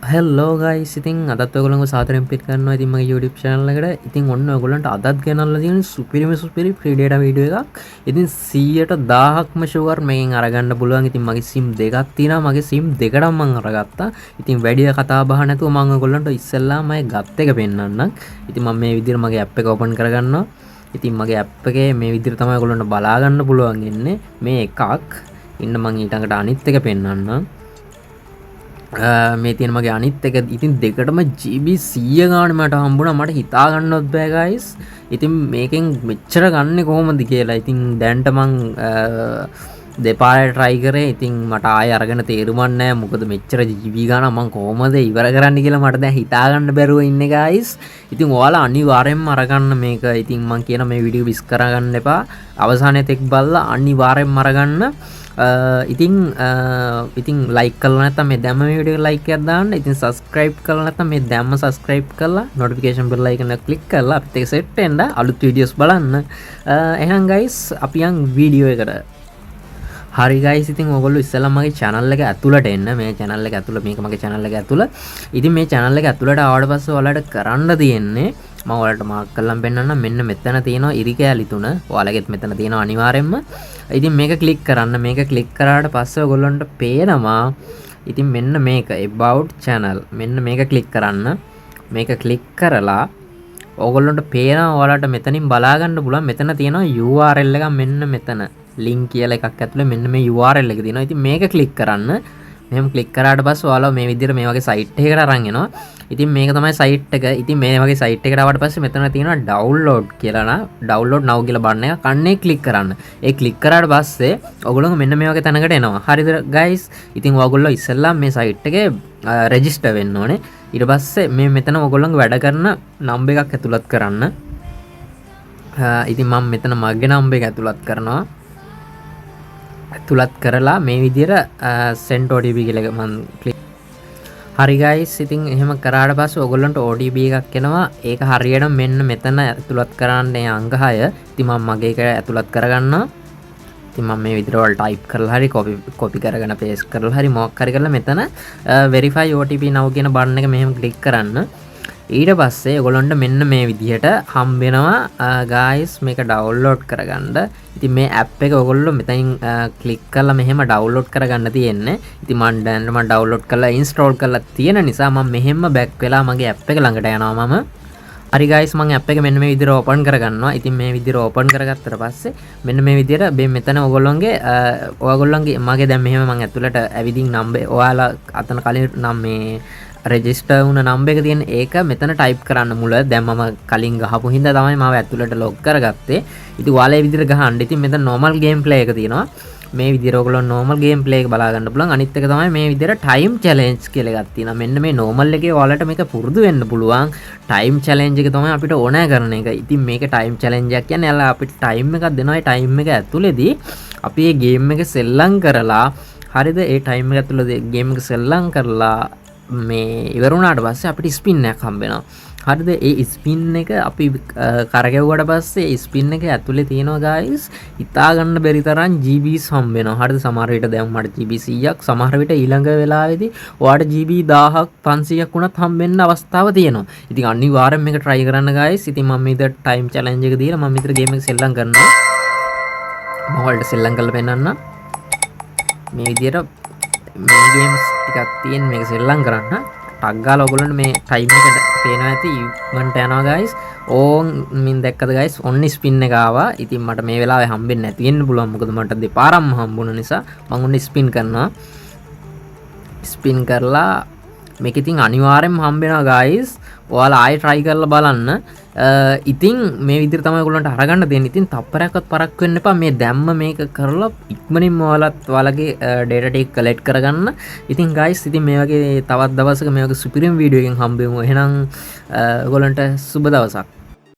හෙල්ලෝ guys ඉතින් අදත් ඔයගොල්ලන්ව සාදරයෙන් පිට කරනවා ඉතින් මගේ YouTube channel එකට. ඉතින් ඔන්න ඔයගොල්ලන්ට අදත් ගෙනල්ලා තියෙන සුපිරි free data වීඩියෝ එකක්. ඉතින් 100%ක්ම ෂුවර් මේකෙන් අරගන්න පුළුවන්. ඉතින් මගේ SIM දෙකක් තියෙනවා. මගේ SIM දෙකටම මම අරගත්තා. ඉතින් වැඩි කතා බහ නැතුව මම ඔයගොල්ලන්ට ඉස්සෙල්ලාම මගේ ගත් එක පෙන්නන්නම්. ඉතින් මම මේ විදිහට මගේ app එක open කරගන්නවා. ඉතින් මගේ app එකේ මේ විදිහට තමයි ඔයගොල්ලන්ට බලා ගන්න පුළුවන් ඉන්නේ. මේ එකක්. ඉන්න මම ඊටඟට අනිත් එක පෙන්නන්නම්. මේ තියෙන මගේ අනිත් එක ඉතින් දෙකටම GB 100 ගාන මට හම්බුණා. මට හිතා ගන්නවත් බෑ guys. ඉතින් මේකෙන් මෙච්චර ගන්න කොහොමද කියලා. ඉතින් දැන්ට මං දෙපාරට try කරේ. ඉතින් මට ආයෙ අරගෙන තේරුමක් නැහැ. මොකද මෙච්චර GB ගාන මං කොහොමද ඉවර කරන්න කියලා මට දැන් හිතා ගන්න බැරුව ඉන්නේ guys. ඉතින් ඔයාලා අනිවාර්යෙන්ම අරගන්න මේක. ඉතින් මං කියන මේ වීඩියෝ මිස් කරගන්න එපා. අවසානයේ තෙක් බලලා අනිවාර්යෙන්ම අරගන්න. ඉතින් ලයික් කරලා නැත්නම් මේ දැම්ම මේ වීඩියෝ ලයික් එකක් දාන්න. ඉතින් subscribe කරලා නැත්නම් මේ දැම්ම subscribe කරලා notification bell icon එක click කරලා අපිත් එක්ක set වෙන්න අලුත් videos බලන්න. එහෙනම් guys අපි යන් වීඩියෝ එකට. හරි guys ඉතින් ඔයගොල්ලෝ ඉස්සෙල්ලා මගේ channel එක ඇතුළට එන්න. මේ channel එක ඇතුළ මේක මගේ channel එක ඇතුළ. ඉතින් මේ channel එක ඇතුළට ආවට පස්සේ ඔයාලට කරන්න තියෙන්නේ මම ඔයාලට මාක් කරලා පෙන්නන්නම්. මෙන්න මෙතන තියෙනවා ඉරි කෑලි තුන. ඔයාලගෙත් මෙතන තියෙනවා අනිවාර්යෙන්ම. ඉතින් මේක ක්ලික් කරන්න. මේක ක්ලික් කරාට පස්සේ ඔයගොල්ලන්ට පේනවා ඉතින් මෙන්න මේක about channel. මෙන්න මේක ක්ලික් කරන්න. මේක ක්ලික් කරලා ඔයගොල්ලන්ට පේනවා ඔයාලට මෙතනින් බලා ගන්න පුළුවන්. මෙතන තියෙනවා URL එක මෙන්න මෙතන. link කියලා එකක් ඇතුලේ මෙන්න මේ URL එක තියෙනවා. ඉතින් මේක ක්ලික් කරන්න. මෙහෙම ක්ලික් කරාට පස්සේ ඔයාලා මේ විදිහට මේ වගේ සයිට් එකකට අරන් එනවා. ඉතින් මේක තමයි සයිට් එක. ඉතින් මේ වගේ සයිට් එකට ආවට පස්සේ මෙතන තියෙනවා download කියලා නා download now කියලා බටන් එක කන්නේ ක්ලික් කරන්න. ඒ ක්ලික් කරාට පස්සේ ඔයගොල්ලෝ මෙන්න මේ වගේ තැනකට එනවා. හරිද guys? ඉතින් ඔයගොල්ලෝ ඉස්සෙල්ලා මේ සයිට් එකේ රෙජිස්ටර් වෙන්න ඕනේ. ඊට පස්සේ මේ මෙතන ඔයගොල්ලන්ගේ වැඩ කරන නම්බර් එකක් ඇතුළත් කරන්න. ඉතින් මම මෙතන මගේ නම්බර් එක ඇතුළත් කරනවා. ඇතුළත් කරලා මේ විදිහට send OTP කියලා මම ක්ලික්. හරි guys ඉතින් එහෙම කරාට පස්සේ ඔයගොල්ලන්ට OTP එකක් එනවා. ඒක හරියට මෙන්න මෙතන ඇතුළත් කරන්න අංග 6. ඉතින් මම මගේ එක ඇතුළත් කරගන්නවා. ඉතින් මම මේ විදිහට වල type කරලා හරි copy කරගෙන paste කරලා හරි මොකක් හරි කරලා මෙතන verify OTP now කියන බටන් එක මෙහෙම ක්ලික් කරන්න. ඊට පස්සේ ඔයගොල්ලන්ට මෙන්න මේ විදිහට හම්බ වෙනවා guys මේක download කරගන්න. ඉතින් මේ app එක ඔයගොල්ලෝ මෙතනින් ක්ලික් කරලා මෙහෙම download කරගන්න තියෙන්නේ. ඉතින් මම download කරලා install කරලා තියෙන නිසා මම මෙහෙම back වෙලා මගේ app එක ළඟට යනවා මම. හරි guys මම app එක මෙන්න මේ විදිහට open කරගන්නවා. ඉතින් මේ විදිහට open කරගත්තට පස්සේ මෙන්න මේ විදිහට මෙතන ඔයගොල්ලන්ගේ මගේ දැන් මෙහෙම මම ඇතුළට ඇවිදින් number ඔයාලා අතන කලින් නම් මේ රෙජිස්ටර් වුණ නම්බර් එක තියෙන ඒක මෙතන ටයිප් කරන්න මුල. දැන් මම කලින් ගහපු හින්දා තමයි මාව ඇතුළට ලොග් කරගත්තේ. ඉතින් ඔයාලා මේ විදිහට ගහන්න. ඉතින් මෙතන normal game play එක තියෙනවා. මේ විදිහට ඔයගොල්ලෝ normal game play එක බලා ගන්න පුළුවන්. අනිත් එක තමයි මේ විදිහට time challenge කියලා එකක් තියෙනවා. මෙන්න මේ normal එකේ ඔයාලට මේක පුරුදු වෙන්න පුළුවන්. time challenge එක තමයි අපිට ඕනෑ කරන එක. ඉතින් මේක time challenge එකක් කියන්නේ යාලා අපිට time එකක් දෙනවා. ඒ time එක ඇතුළේදී අපි මේ game එක සෙල්ලම් කරලා හරිද? ඒ time එක ඇතුළේ game එක සෙල්ලම් කරලා මේ ඉවර වුණාට පස්සේ අපිට ස්පින් එකක් හම්බ වෙනවා. හරිද? ඒ ස්පින් එක අපි කරගෙවුවට පස්සේ ස්පින් එක ඇතුලේ තියෙනවා guys හිතා ගන්න බැරි තරම් GBs හම්බ වෙනවා. හරිද? සමහර විට දැන් මට GB 100ක් සමහර විට ඊළඟ වෙලාවේදී ඔයාලට GB 1000ක් 500ක් වුණත් හම්බ වෙන්න අවස්ථාව තියෙනවා. ඉතින් අනිවාර්යෙන් මේක try කරන්න guys. ඉතින් මම මේ time challenge එක දීලා මම විතර game එක සෙල්ලම් කරනවා. මම ඔයාලට සෙල්ලම් කරලා පෙන්නන්න. මේ විදියට මේ ගේම්ස් ටිකක් තියෙන මේක සෙල්ලම් කරන්න ටක් ගාලා ඔයගොල්ලන්ට මේ ටයිම් එක පේනවා ඇති ඉක්මනට යනවා guys. ඕන් මින් දැක්කද guys ඔන්න ස්පින් එක ආවා. ඉතින් මට මේ වෙලාවේ හම්බෙන්නේ නැති වෙන්න පුළුවන් මොකද මට දෙපාරක්ම හම්බුන නිසා මම ඔන්න ස්පින් කරනවා. ස්පින් කරලා මේක ඉතින් අනිවාර්යෙන්ම හම්බ වෙනවා guys. ඔයාලා ආයෙ try කරලා බලන්න. ඉතින් මේ විදිහට තමයි ඔයගොල්ලන්ට අරගන්න දෙන්නේ. ඉතින් තප්පරයක්වත් පරක් වෙන්න එපා. මේ දැම්ම මේක කරලා ඉක්මනින්ම ඔයාලගේ data ටික collect කරගන්න. ඉතින් guys ඉතින් මේ වගේ තවත් දවසක මේ වගේ සුපිරිම වීඩියෝ එකකින් හම්බෙමු. එහෙනම් ඔයගොල්ලන්ට සුබ දවසක්.